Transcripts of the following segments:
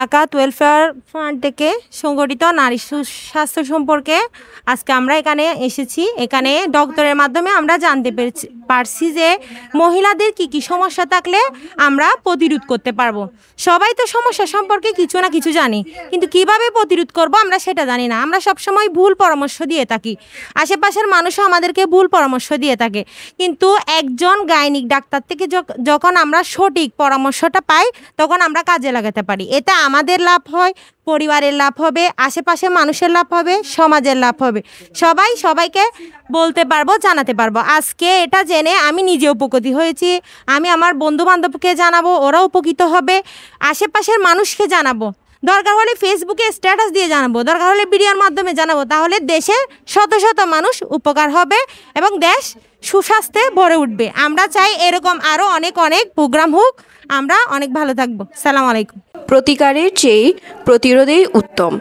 জাকাত welfare fund থেকে সংগঠিত নারী স্বাস্থ্য সম্পর্কে আজকে আমরা এখানে এসেছি। এখানে ডক্টরের মাধ্যমে আমরা জানতে পারছি যে মহিলাদের কি সমস্যা থাকলে আমরা প্রতিরোধ করতে পারবো। সবাই তো সমস্যা সম্পর্কে কিছু না কিছু জানি, কিন্তু কিভাবে প্রতিরোধ করব আমরা সেটা জানি না। আমরা সবসময় ভুল পরামর্শ দিয়ে থাকি, আশেপাশের মানুষও আমাদেরকে ভুল পরামর্শ দিয়ে থাকে। কিন্তু একজন গাইনিক ডাক্তার থেকে যখন আমরা সঠিক পরামর্শটা পাই তখন আমরা কাজে লাগাতে পারি। এতে আমাদের লাভ হয়, পরিবারের লাভ হবে, আশেপাশের মানুষের লাভ হবে, সমাজের লাভ হবে। সবাই সবাইকে বলতে পারবো, জানাতে পারবো। আজকে এটা জেনে আমি নিজে উপকৃত হয়েছি, আমি আমার বন্ধু বান্ধবকে জানাবো, ওরা উপকৃত হবে, আশেপাশের মানুষকে জানাবো, দরকার হলে ফেসবুকে স্ট্যাটাস দিয়ে জানাবো, দরকার হলে ভিডিওর মাধ্যমে জানাবো। তাহলে দেশে শত শত মানুষ উপকার হবে এবং দেশ সুস্বাস্থ্যে ভরে উঠবে। আমরা চাই এরকম আরও অনেক অনেক প্রোগ্রাম হোক। আমরা অনেক ভালো থাকবো। সালাম আলাইকুম। প্রতিকারের চেয়ে প্রতিরোধেই উত্তম,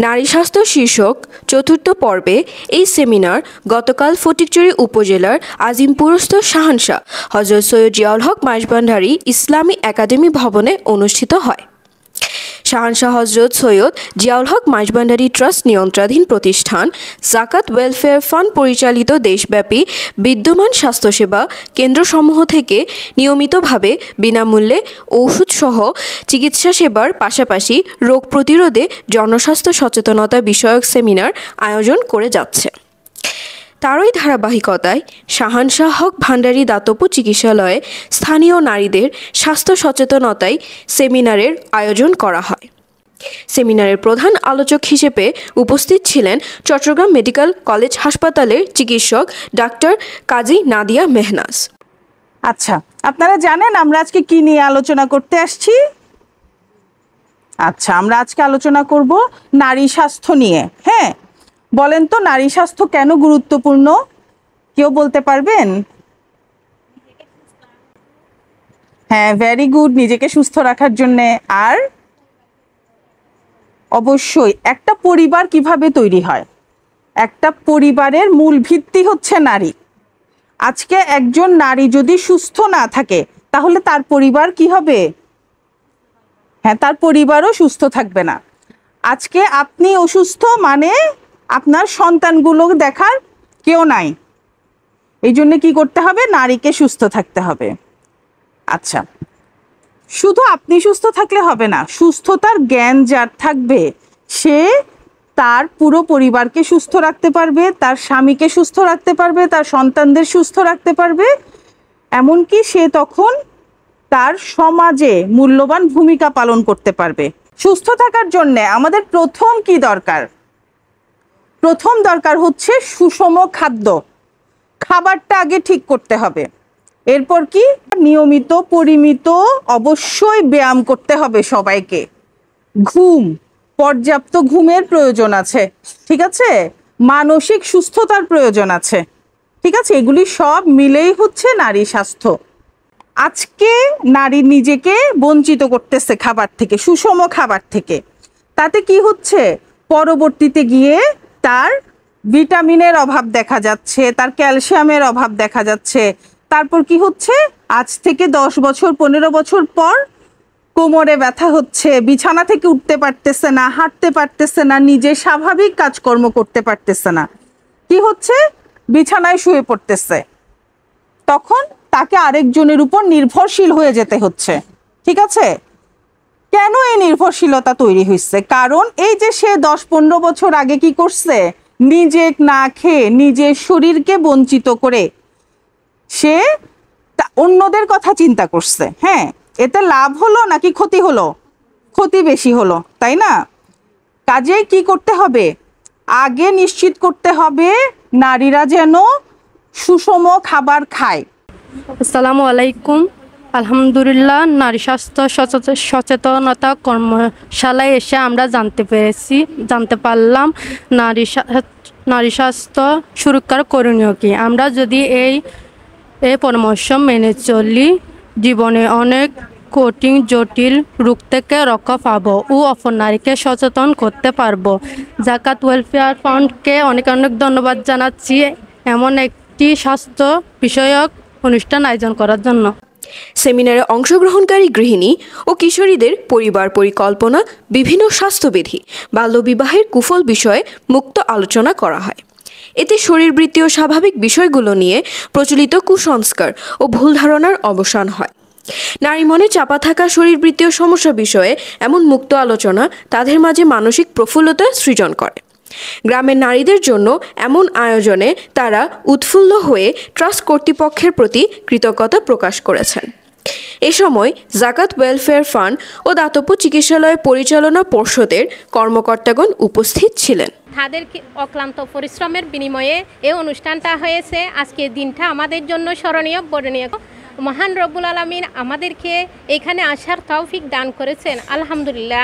নারী স্বাস্থ্য শীর্ষক চতুর্থ পর্বে এই সেমিনার গতকাল ফটিকছড়ি উপজেলার আজিমপুরস্থ শাহানশাহ হযরত সৈয়দ জিয়াউল হক মাইজভান্ডারী ইসলামী একাডেমি ভবনে অনুষ্ঠিত হয়। শাহানশাহ হযরত সৈয়দ জিয়াউল হক মাইজভান্ডারী ট্রাস্ট নিয়ন্ত্রণাধীন প্রতিষ্ঠান জাকাত ওয়েলফেয়ার ফান্ড পরিচালিত দেশব্যাপী বিদ্যমান স্বাস্থ্যসেবা কেন্দ্রসমূহ থেকে নিয়মিতভাবে বিনামূল্যে ওষুধসহ চিকিৎসা সেবার পাশাপাশি রোগ প্রতিরোধে জনস্বাস্থ্য সচেতনতা বিষয়ক সেমিনার আয়োজন করে যাচ্ছে। তারই ধারাবাহিকতায় শাহানশাহ হক ভান্ডারী দাতব্য চিকিৎসালয়ে স্থানীয় নারীদের স্বাস্থ্য সচেতনতায় সেমিনারের আয়োজন করা হয়। সেমিনারের প্রধান আলোচক হিসেবে উপস্থিত ছিলেন চট্টগ্রাম মেডিকেল কলেজ হাসপাতালের চিকিৎসক ডাক্তার কাজী নাদিয়া মেহনাজ। আচ্ছা, আপনারা জানেন আমরা আজকে কি নিয়ে আলোচনা করতে আসছি? আচ্ছা, আমরা আজকে আলোচনা করব নারী স্বাস্থ্য নিয়ে। হ্যাঁ, বলেন তো নারী স্বাস্থ্য কেন গুরুত্বপূর্ণ? কেউ বলতে পারবেন? হ্যাঁ, ভেরি গুড, নিজেকে সুস্থ রাখার জন্যে। আর অবশ্যই একটা পরিবার কিভাবে তৈরি হয়, একটা পরিবারের মূল ভিত্তি হচ্ছে নারী। আজকে একজন নারী যদি সুস্থ না থাকে তাহলে তার পরিবার কি হবে? হ্যাঁ, তার পরিবারও সুস্থ থাকবে না। আজকে আপনি অসুস্থ মানে আপনার সন্তানগুলো দেখার কেউ নাই। এই জন্য কি করতে হবে? নারীকে সুস্থ থাকতে হবে। আচ্ছা, শুধু আপনি সুস্থ থাকলে হবে না, সুস্থতার জ্ঞান যার থাকবে সে তার পুরো পরিবারকে সুস্থ রাখতে পারবে, তার স্বামীকে সুস্থ রাখতে পারবে, তার সন্তানদের সুস্থ রাখতে পারবে। এমনকি সে তখন তার সমাজে মূল্যবান ভূমিকা পালন করতে পারবে। সুস্থ থাকার জন্য আমাদের প্রথম কি দরকার? প্রথম দরকার হচ্ছে সুষম খাদ্য। খাবারটা আগে ঠিক করতে হবে। এরপর কি? নিয়মিত পরিমিত অবশ্যই ব্যায়াম করতে হবে সবাইকে। ঘুম, পর্যাপ্ত ঘুমের প্রয়োজন আছে, ঠিক আছে? মানসিক সুস্থতার প্রয়োজন আছে, ঠিক আছে? এগুলি সব মিলেই হচ্ছে নারী স্বাস্থ্য। আজকে নারী নিজেকে বঞ্চিত করতেছে খাবার থেকে, সুষম খাবার থেকে। তাতে কি হচ্ছে? পরবর্তীতে গিয়ে তার ভিটামিনের অভাব দেখা যাচ্ছে, তার ক্যালসিয়ামের অভাব দেখা যাচ্ছে। তারপর কি হচ্ছে? আজ থেকে 10 বছর 15 বছর পর কোমরে ব্যথা হচ্ছে, বিছানা থেকে উঠতে পারতেছে না, হাঁটতে পারতেছে না, নিজে স্বাভাবিক কাজকর্ম করতে পারতেছে না। কি হচ্ছে? বিছানায় শুয়ে পড়তেছে। তখন তাকে আরেকজনের উপর নির্ভরশীল হয়ে যেতে হচ্ছে, ঠিক আছে? কেন এই নির্ভরশীলতা তৈরি হয়েছে? কারণ এই যে সে 10-15 বছর আগে কি করছে? নিজে না খেয়ে নিজের শরীরকে বঞ্চিত করে সে অন্যদের কথা চিন্তা করছে। হ্যাঁ, এতে লাভ হলো নাকি ক্ষতি হলো? ক্ষতি বেশি হলো, তাই না? কাজেই কি করতে হবে? আগে নিশ্চিত করতে হবে নারীরা যেন সুষম খাবার খায়। আসসালামু আলাইকুম। আলহামদুলিল্লাহ, নারী স্বাস্থ্য সচেতনতা কর্মশালায় এসে আমরা জানতে পারলাম নারী স্বাস্থ্য সুরক্ষার করণীয় কি। আমরা যদি এই পরামর্শ মেনে চলি জীবনে অনেক কঠিন জটিল রোগ থেকে রক্ষা পাবো ও অপর নারীকে সচেতন করতে পারবো। জাকাত ওয়েলফেয়ার ফান্ডকে অনেক অনেক ধন্যবাদ জানাচ্ছি এমন একটি স্বাস্থ্য বিষয়ক অনুষ্ঠান আয়োজন করার জন্য। সেমিনারে অংশগ্রহণকারী গৃহিণী ও কিশোরীদের পরিবার পরিকল্পনা, বিভিন্ন স্বাস্থ্যবিধি, বাল্যবিবাহের কুফল বিষয়ে মুক্ত আলোচনা করা হয়। এতে শরীরবৃত্তীয় স্বাভাবিক বিষয়গুলো নিয়ে প্রচলিত কুসংস্কার ও ভুল ধারণার অবসান হয়। নারী মনে চাপা থাকা শরীরবৃত্তীয় সমস্যা বিষয়ে এমন মুক্ত আলোচনা তাদের মাঝে মানসিক প্রফুল্লতা সৃজন করে। গ্রামের নারীদের জন্য এমন আয়োজনে তারা উৎফুল্ল হয়ে ট্রাস্ট কর্তৃপক্ষের প্রতি কৃতজ্ঞতা প্রকাশ করেছেন। এ সময় জাকাত ওয়েলফেয়ার ফান্ড ও দাতব্য চিকিৎসালয় পরিচালনা পর্ষদের কর্মকর্তাগণ উপস্থিত ছিলেন। তাদের অক্লান্ত পরিশ্রমের বিনিময়ে এই অনুষ্ঠানটা হয়েছে। আজকের দিনটা আমাদের জন্য স্মরণীয়, বর্ণনীয়। মহান রব্বুল আলামিন আমাদেরকে এখানে আসার তৌফিক দান করেছেন, আলহামদুলিল্লাহ।